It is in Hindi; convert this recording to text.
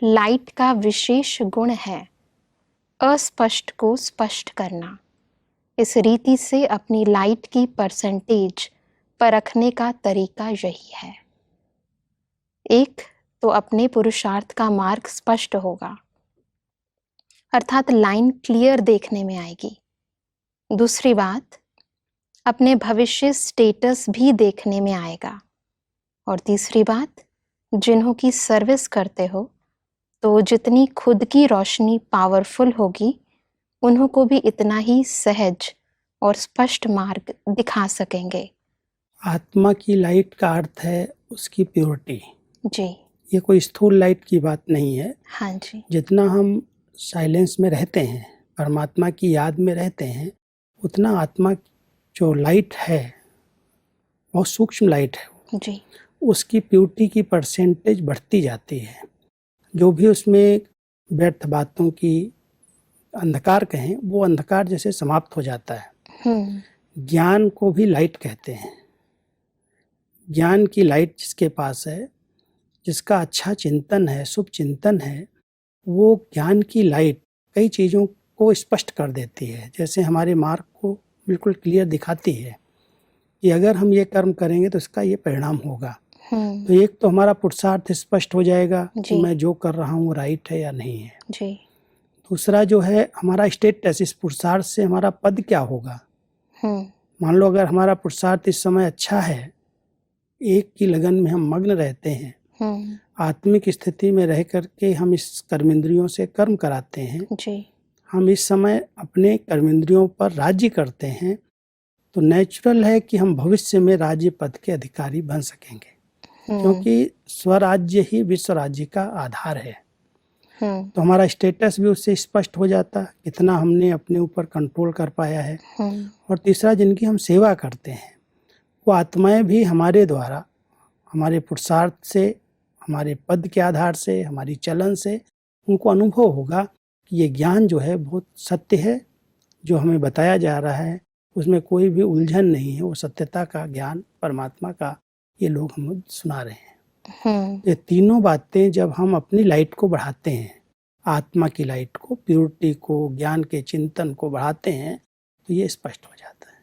लाइट का विशेष गुण है अस्पष्ट को स्पष्ट करना। इस रीति से अपनी लाइट की परसेंटेज परखने का तरीका यही है। एक तो अपने पुरुषार्थ का मार्ग स्पष्ट होगा, अर्थात लाइन क्लियर देखने में आएगी। दूसरी बात, अपने भविष्य स्टेटस भी देखने में आएगा। और तीसरी बात, जिन्हों की सर्विस करते हो तो जितनी खुद की रोशनी पावरफुल होगी, उन्हों को भी इतना ही सहज और स्पष्ट मार्ग दिखा सकेंगे। आत्मा की लाइट का अर्थ है उसकी प्योरिटी। जी। ये कोई स्थूल लाइट की बात नहीं है। हाँ जी। जितना हम साइलेंस में रहते हैं, परमात्मा की याद में रहते हैं, उतना आत्मा जो लाइट है, बहुत सूक्ष्म लाइट है जी। उसकी प्योरिटी की परसेंटेज बढ़ती जाती है। जो भी उसमें व्यर्थ बातों की अंधकार कहें, वो अंधकार जैसे समाप्त हो जाता है। ज्ञान को भी लाइट कहते हैं। ज्ञान की लाइट जिसके पास है, जिसका अच्छा चिंतन है, शुभ चिंतन है, वो ज्ञान की लाइट कई चीज़ों को स्पष्ट कर देती है। जैसे हमारे मार्ग को बिल्कुल क्लियर दिखाती है कि अगर हम ये कर्म करेंगे तो इसका ये परिणाम होगा। तो एक तो हमारा पुरुषार्थ स्पष्ट हो जाएगा कि मैं जो कर रहा हूँ राइट है या नहीं है। जी। दूसरा जो है हमारा स्टेटस, इस पुरुषार्थ से हमारा पद क्या होगा। मान लो अगर हमारा पुरुषार्थ इस समय अच्छा है, एक की लगन में हम मग्न रहते हैं, आत्मिक स्थिति में रह करके हम इस कर्मेंद्रियों से कर्म कराते हैं, हम इस समय अपने कर्मेंद्रियों पर राज्य करते हैं, तो नेचुरल है कि हम भविष्य में राज्य पद के अधिकारी बन सकेंगे। क्योंकि स्वराज्य ही विश्व राज्य का आधार है। तो हमारा स्टेटस भी उससे स्पष्ट हो जाता, कितना हमने अपने ऊपर कंट्रोल कर पाया है। और तीसरा, जिनकी हम सेवा करते हैं वो आत्माएं भी हमारे द्वारा, हमारे पुरुषार्थ से, हमारे पद के आधार से, हमारी चलन से उनको अनुभव होगा कि ये ज्ञान जो है बहुत सत्य है, जो हमें बताया जा रहा है उसमें कोई भी उलझन नहीं है, वो सत्यता का ज्ञान परमात्मा का ये लोग हमें सुना रहे हैं। ये तीनों बातें जब हम अपनी लाइट को बढ़ाते हैं, आत्मा की लाइट को, प्योरिटी को, ज्ञान के चिंतन को बढ़ाते हैं, तो ये स्पष्ट हो जाता है।